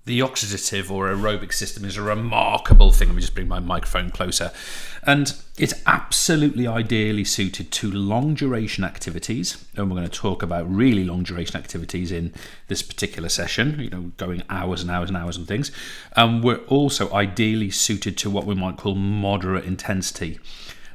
The oxidative or aerobic system is a remarkable thing. Let me just bring my microphone closer. And it's absolutely ideally suited to long duration activities. And we're going to talk about really long duration activities in this particular session, you know, going hours and hours and hours and things. And we're also ideally suited to what we might call moderate intensity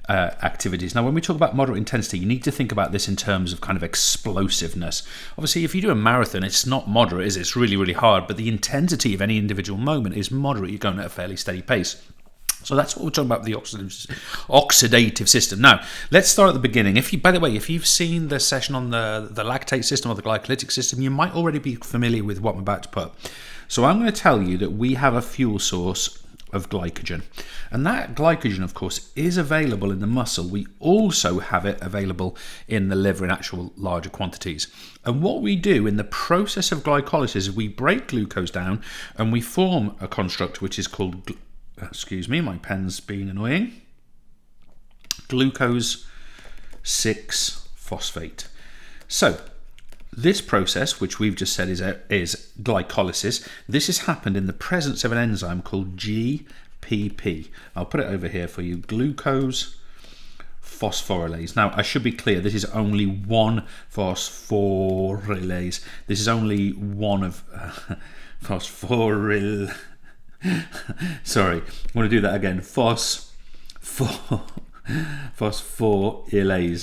activities. Now, when we talk about moderate intensity, you need to think about this in terms of kind of explosiveness. Obviously, if you do a marathon, it's not moderate, is it? It's really, really hard, but the intensity of any individual moment is moderate. You're going at a fairly steady pace. So that's what we're talking about, the oxidative system. Now, let's start at the beginning. By the way, if you've seen the session on the lactate system or the glycolytic system, you might already be familiar with what I'm about to put. So I'm going to tell you that we have a fuel source of glycogen, and that glycogen, of course, is available in the muscle. We also have it available in the liver in actual larger quantities. And what we do in the process of glycolysis is we break glucose down and we form a construct which is called, excuse me, my pen's being annoying, glucose 6-phosphate. So this process, which we've just said is glycolysis, this has happened in the presence of an enzyme called GPP. I'll put it over here for you, glucose phosphorylase. Now, I should be clear, this is only one phosphorylase. This is only one of phosphorylase. Sorry, I want to do that again. Phosphorylase.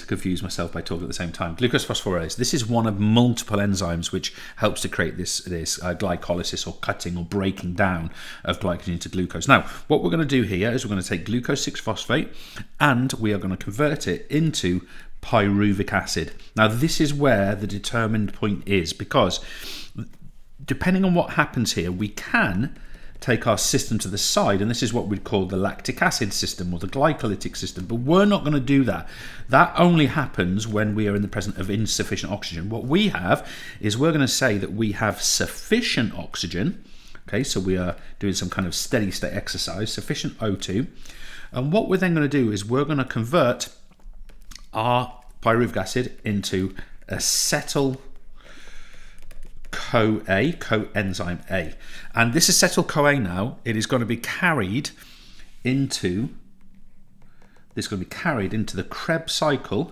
Confuse myself by talking at the same time. Glucose phosphorylase. This is one of multiple enzymes which helps to create this glycolysis or cutting or breaking down of glycogen into glucose. Now, what we're going to do here is we're going to take glucose 6-phosphate and we are going to convert it into pyruvic acid. Now, this is where the determined point is, because depending on what happens here, we can take our system to the side, and this is what we'd call the lactic acid system or the glycolytic system, but we're not going to do that. That only happens when we are in the presence of insufficient oxygen. What we have is we're going to say that we have sufficient oxygen. Okay, so we are doing some kind of steady state exercise, sufficient O2, and what we're then going to do is we're going to convert our pyruvic acid into acetyl CoA, coenzyme A. And this acetyl-CoA now, it is going to be carried into the Krebs cycle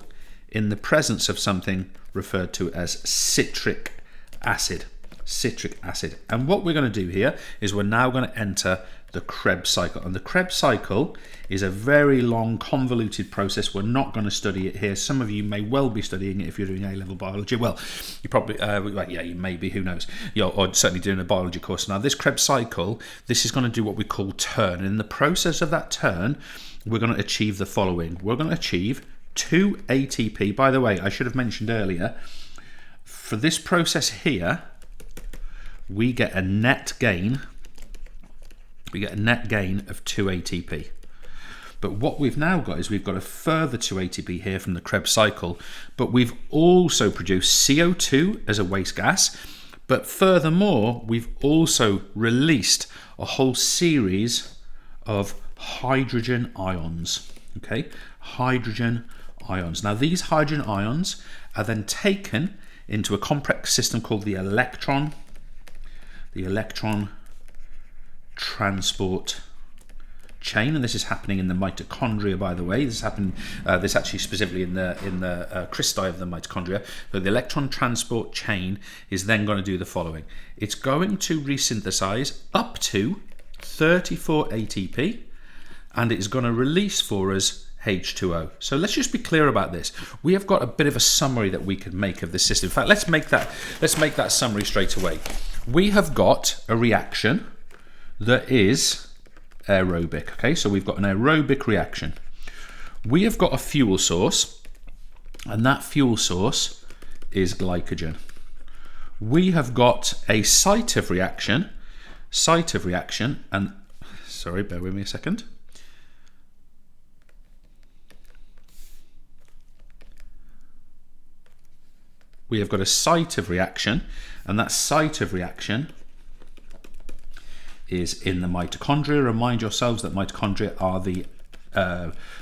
in the presence of something referred to as citric acid. And what we're going to do here is we're now going to enter the Krebs cycle. And the Krebs cycle is a very long, convoluted process. We're not going to study it here. Some of you may well be studying it if you're doing A-level biology. Well, you probably, you may be, who knows? Or certainly doing a biology course. Now, this Krebs cycle, this is going to do what we call turn. And in the process of that turn, we're going to achieve the following. We're going to achieve 2 ATP. By the way, I should have mentioned earlier, for this process here, we get a net gain. We get a net gain of 2 ATP. But what we've now got is we've got a further 2 ATP here from the Krebs cycle, but we've also produced CO2 as a waste gas, but furthermore, we've also released a whole series of hydrogen ions. Okay, hydrogen ions. Now, these hydrogen ions are then taken into a complex system called the electron transport chain, and this is happening in the mitochondria, by the way. This happened this actually specifically in the cristae of the mitochondria. So the electron transport chain is then going to do the following. It's going to resynthesize up to 34 ATP, and it's going to release for us H2O. So let's just be clear about this. We have got a bit of a summary that we can make of this system. In fact, let's make that summary straight away. We have got a reaction that is aerobic. Okay, so we've got an aerobic reaction. We have got a fuel source, and that fuel source is glycogen. We have got a site of reaction, and sorry, bear with me a second. We have got a site of reaction, and that site of reaction is in the mitochondria. Remind yourselves that mitochondria are the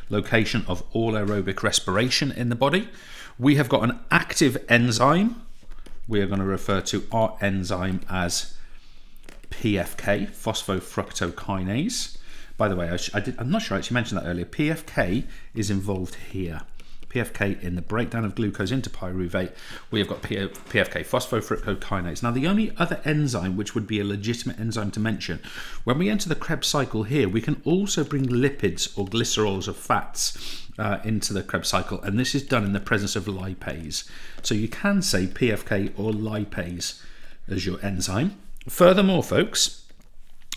location of all aerobic respiration in the body. We have got an active enzyme. We are going to refer to our enzyme as PFK, phosphofructokinase. By the way, I'm not sure I actually mentioned that earlier. PFK is involved here. PFK in the breakdown of glucose into pyruvate. We have got PFK, phosphofructokinase. Now, the only other enzyme which would be a legitimate enzyme to mention, when we enter the Krebs cycle here, we can also bring lipids or glycerols of fats into the Krebs cycle, and this is done in the presence of lipase. So you can say PFK or lipase as your enzyme. Furthermore, folks,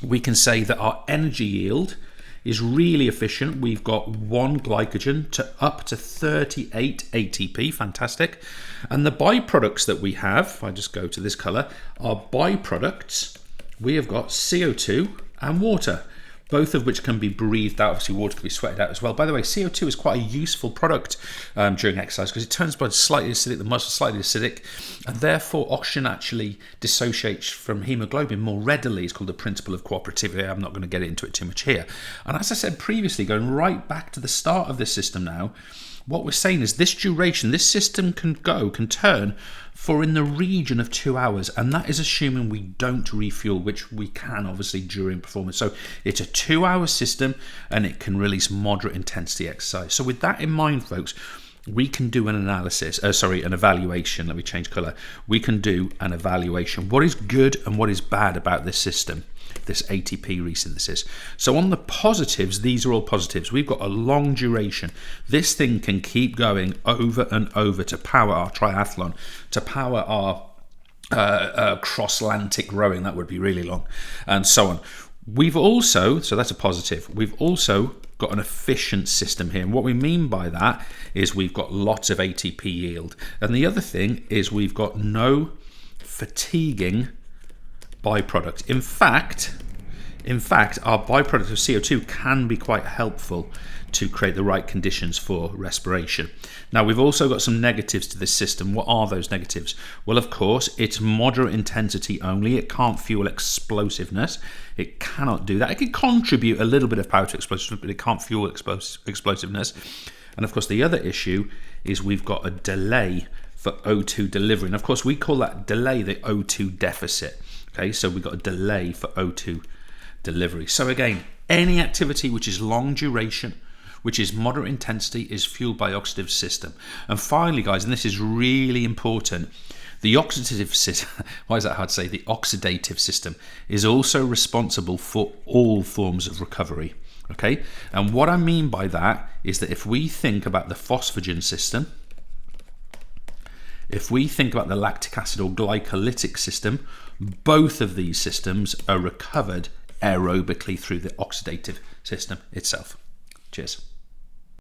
we can say that our energy yield is really efficient. We've got 1 glycogen to up to 38 ATP, fantastic. And the byproducts that we have, if I just go to this color, are byproducts. We have got CO2 and water, both of which can be breathed out. Obviously, water can be sweated out as well. By the way, CO2 is quite a useful product during exercise because it turns blood slightly acidic, the muscle slightly acidic, and therefore oxygen actually dissociates from hemoglobin more readily. It's called the principle of cooperativity. I'm not going to get into it too much here. And as I said previously, going right back to the start of this system now, what we're saying is this duration, this system can turn for in the region of 2 hours, and that is assuming we don't refuel, which we can obviously during performance. So it's a 2-hour system and it can release moderate intensity exercise. So with that in mind, folks, we can do an evaluation. Let me change color. We can do an evaluation. What is good and what is bad about this system, this ATP resynthesis? So on the positives, these are all positives. We've got a long duration. This thing can keep going over and over to power our triathlon, to power our cross-Atlantic rowing. That would be really long, and so on. We've also, so that's a positive, we've also got an efficient system here. And what we mean by that is we've got lots of ATP yield. And the other thing is we've got no fatiguing byproduct. In fact, our byproduct of CO2 can be quite helpful to create the right conditions for respiration. Now, we've also got some negatives to this system. What are those negatives? Well, of course, it's moderate intensity only. It can't fuel explosiveness. It cannot do that. It can contribute a little bit of power to explosiveness, but it can't fuel explosiveness. And of course, the other issue is we've got a delay for O2 delivery. And of course, we call that delay the O2 deficit. Okay, so we've got a delay for O2 delivery. So again, any activity which is long duration, which is moderate intensity, is fueled by oxidative system. And finally, guys, and this is really important, the oxidative system, why is that hard to say? The oxidative system is also responsible for all forms of recovery. Okay, and what I mean by that is that if we think about the phosphagen system, if we think about the lactic acid or glycolytic system, both of these systems are recovered aerobically through the oxidative system itself. Cheers.